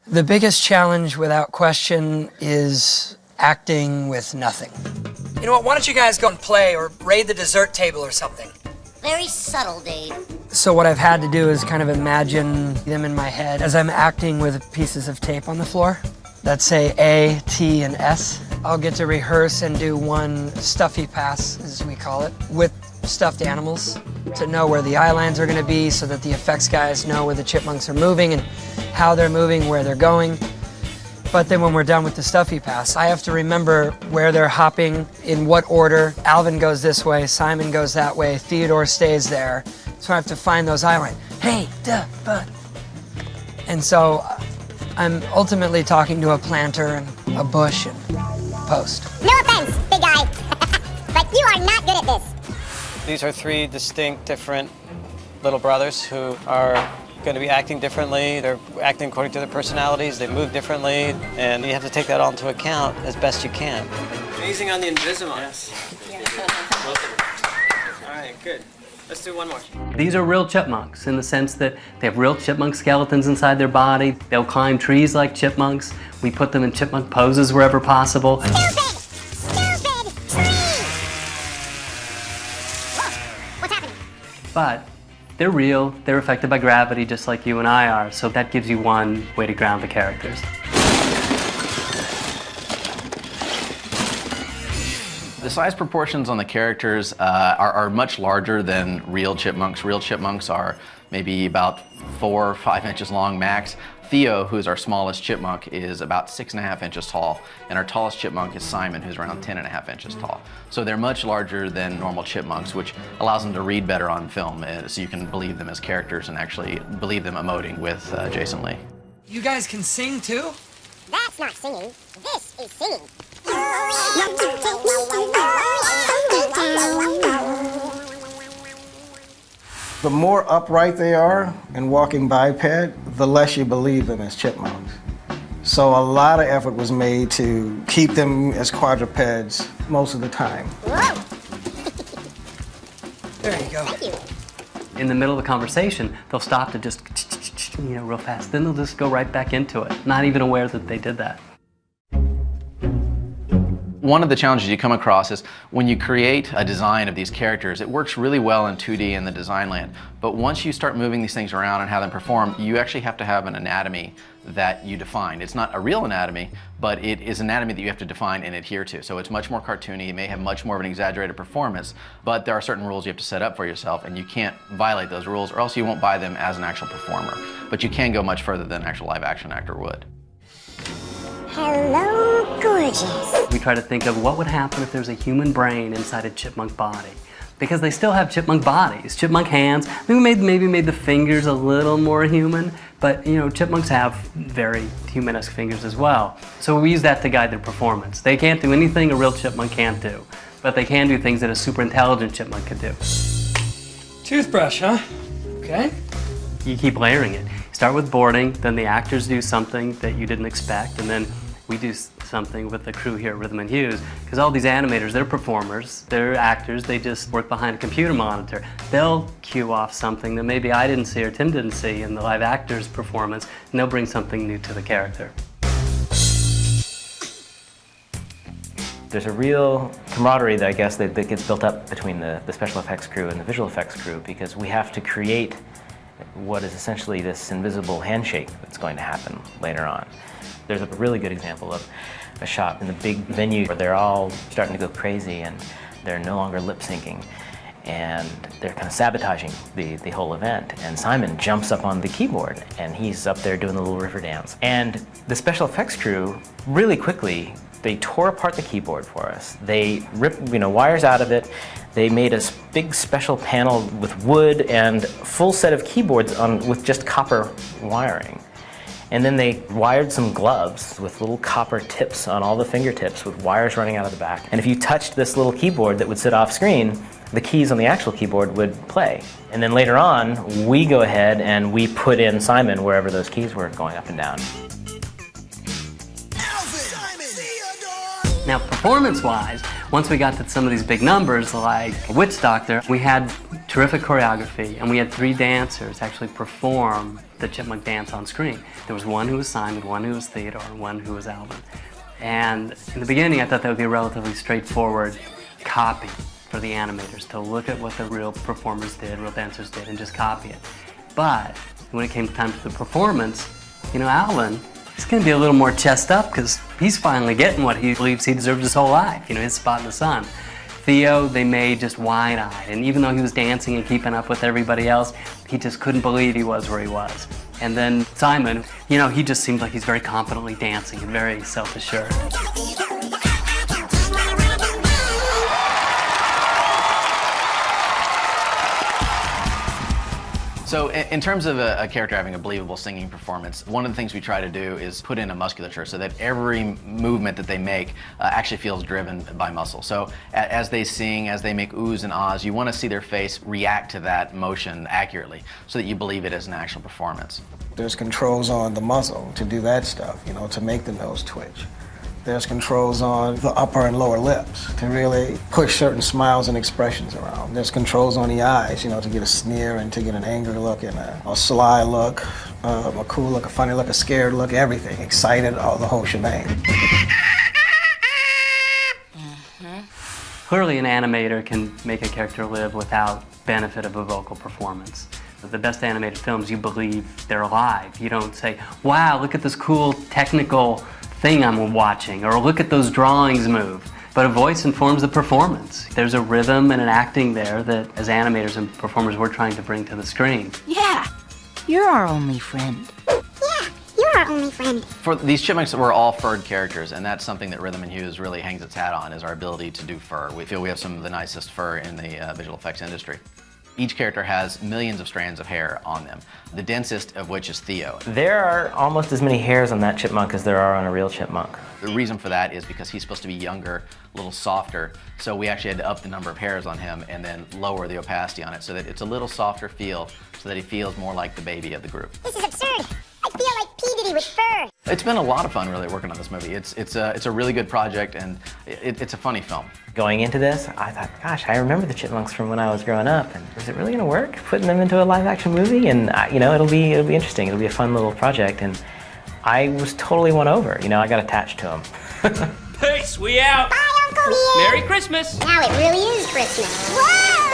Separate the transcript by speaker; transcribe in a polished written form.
Speaker 1: The biggest challenge, without question, is acting with nothing. You know what, why don't you guys go and play or raid the dessert table or something?
Speaker 2: Very subtle, Dave.
Speaker 1: So what I've had to do is kind of imagine them in my head as I'm acting with pieces of tape on the floor that say A, T, and S. I'll get to rehearse and do one stuffy pass, as we call it, with stuffed animals to know where the eye lines are going to be so that the effects guys know where the chipmunks are moving and how they're moving, where they're going. But then when we're done with the stuffy pass, I have to remember where they're hopping, in what order. Alvin goes this way, Simon goes that way, Theodore stays there. So I have to find those eye lines. Hey, duh, bud. And so I'm ultimately talking to a planter and a bush and post.
Speaker 2: No offense, big guy, but you are not good at this.
Speaker 3: These are three distinct, different little brothers who are going to be acting differently. They're acting according to their personalities. They move differently, and you have to take that all into account as best you can. Amazing on the Invisalign. Yes. All right, good. Let's do one more.
Speaker 4: These are real chipmunks in the sense that they have real chipmunk skeletons inside their body. They'll climb trees like chipmunks. We put them in chipmunk poses wherever possible.
Speaker 2: Stupid tree! Whoa, what's happening?
Speaker 4: But they're real, they're affected by gravity just like you and I are, so that gives you one way to ground the characters.
Speaker 5: The size proportions on the characters are much larger than real chipmunks. Real chipmunks are maybe about 4 or 5 inches long max. Theo, who's our smallest chipmunk, is about 6.5 inches tall, and our tallest chipmunk is Simon, who's around 10.5 inches tall. So they're much larger than normal chipmunks, which allows them to read better on film, so you can believe them as characters and actually believe them emoting with Jason Lee.
Speaker 1: You guys can sing too?
Speaker 2: That's not singing. This is singing.
Speaker 6: The more upright they are and walking biped, the less you believe them as chipmunks. So a lot of effort was made to keep them as quadrupeds most of the time.
Speaker 2: Whoa.
Speaker 1: There you go.
Speaker 2: Thank you.
Speaker 4: In the middle of the conversation, they'll stop to just, real fast. Then they'll just go right back into it, not even aware that they did that.
Speaker 5: One of the challenges you come across is when you create a design of these characters, it works really well in 2D in the design land. But once you start moving these things around and have them perform, you actually have to have an anatomy that you define. It's not a real anatomy, but it is anatomy that you have to define and adhere to. So it's much more cartoony, it may have much more of an exaggerated performance, but there are certain rules you have to set up for yourself, and you can't violate those rules or else you won't buy them as an actual performer. But you can go much further than an actual live action actor would.
Speaker 2: Hello, gorgeous.
Speaker 4: We try to think of what would happen if there was a human brain inside a chipmunk body. Because they still have chipmunk bodies, chipmunk hands. We maybe made the fingers a little more human, but chipmunks have very humanesque fingers as well. So we use that to guide their performance. They can't do anything a real chipmunk can't do, but they can do things that a super intelligent chipmunk could do.
Speaker 1: Toothbrush, huh? Okay.
Speaker 4: You keep layering it. Start with boarding, then the actors do something that you didn't expect, and then we do something with the crew here at Rhythm and Hues, because all these animators, they're performers, they're actors, they just work behind a computer monitor. They'll cue off something that maybe I didn't see or Tim didn't see in the live actor's performance, and they'll bring something new to the character.
Speaker 7: There's a real camaraderie that I guess that gets built up between the special effects crew and the visual effects crew, because we have to create what is essentially this invisible handshake that's going to happen later on. There's a really good example of a shot in the big venue where they're all starting to go crazy and they're no longer lip syncing and they're kind of sabotaging the whole event. And Simon jumps up on the keyboard and he's up there doing the little river dance. And the special effects crew really quickly, they tore apart the keyboard for us. They ripped wires out of it. They made a big special panel with wood and full set of keyboards with just copper wiring. And then they wired some gloves with little copper tips on all the fingertips with wires running out of the back. And if you touched this little keyboard that would sit off screen, the keys on the actual keyboard would play. And then later on, we go ahead and we put in Simon wherever those keys were going up and down.
Speaker 4: Now, performance-wise, once we got to some of these big numbers, like Witch Doctor, we had terrific choreography, and we had 3 dancers actually perform the Chipmunk dance on screen. There was one who was Simon, one who was Theodore, and one who was Alvin. And in the beginning, I thought that would be a relatively straightforward copy for the animators to look at what the real performers did, real dancers did, and just copy it. But when it came time to the performance, Alvin, he's going to be a little more chest up because he's finally getting what he believes he deserved his whole life, his spot in the sun. Theo, they made just wide-eyed, and even though he was dancing and keeping up with everybody else, he just couldn't believe he was where he was. And then Simon, he just seemed like he's very competently dancing and very self-assured.
Speaker 5: So in terms of a character having a believable singing performance, one of the things we try to do is put in a musculature so that every movement that they make actually feels driven by muscle. So as they sing, as they make oohs and ahs, you want to see their face react to that motion accurately so that you believe it is an actual performance.
Speaker 6: There's controls on the muzzle to do that stuff, to make the nose twitch. There's controls on the upper and lower lips to really push certain smiles and expressions around. There's controls on the eyes, to get a sneer and to get an angry look and a sly look, a cool look, a funny look, a scared look, everything, excited, the whole shebang.
Speaker 4: Clearly an animator can make a character live without benefit of a vocal performance. The best animated films, you believe they're alive. You don't say, wow, look at this cool technical thing I'm watching, or look at those drawings move. But a voice informs the performance. There's a rhythm and an acting there that, as animators and performers, we're trying to bring to the screen.
Speaker 8: Yeah, you're our only friend.
Speaker 2: Yeah, you're our only friend.
Speaker 5: For these chipmunks, we're all furred characters, and that's something that Rhythm and Hues really hangs its hat on, is our ability to do fur. We feel we have some of the nicest fur in the visual effects industry. Each character has millions of strands of hair on them, the densest of which is Theo.
Speaker 7: There are almost as many hairs on that chipmunk as there are on a real chipmunk.
Speaker 5: The reason for that is because he's supposed to be younger, a little softer, so we actually had to up the number of hairs on him and then lower the opacity on it so that it's a little softer feel, so that he feels more like the baby of the group.
Speaker 2: This is absurd. I feel like P. Diddy with fur.
Speaker 5: It's been a lot of fun really working on this movie. It's a really good project, and it's a funny film.
Speaker 7: Going into this, I thought, gosh, I remember the chipmunks from when I was growing up, and is it really going to work, putting them into a live-action movie? And it'll be interesting. It'll be a fun little project, and I was totally won over. I got attached to them.
Speaker 9: Peace, we out.
Speaker 2: Bye, Uncle Ian.
Speaker 9: Merry Christmas.
Speaker 2: Now it really is Christmas. Whoa!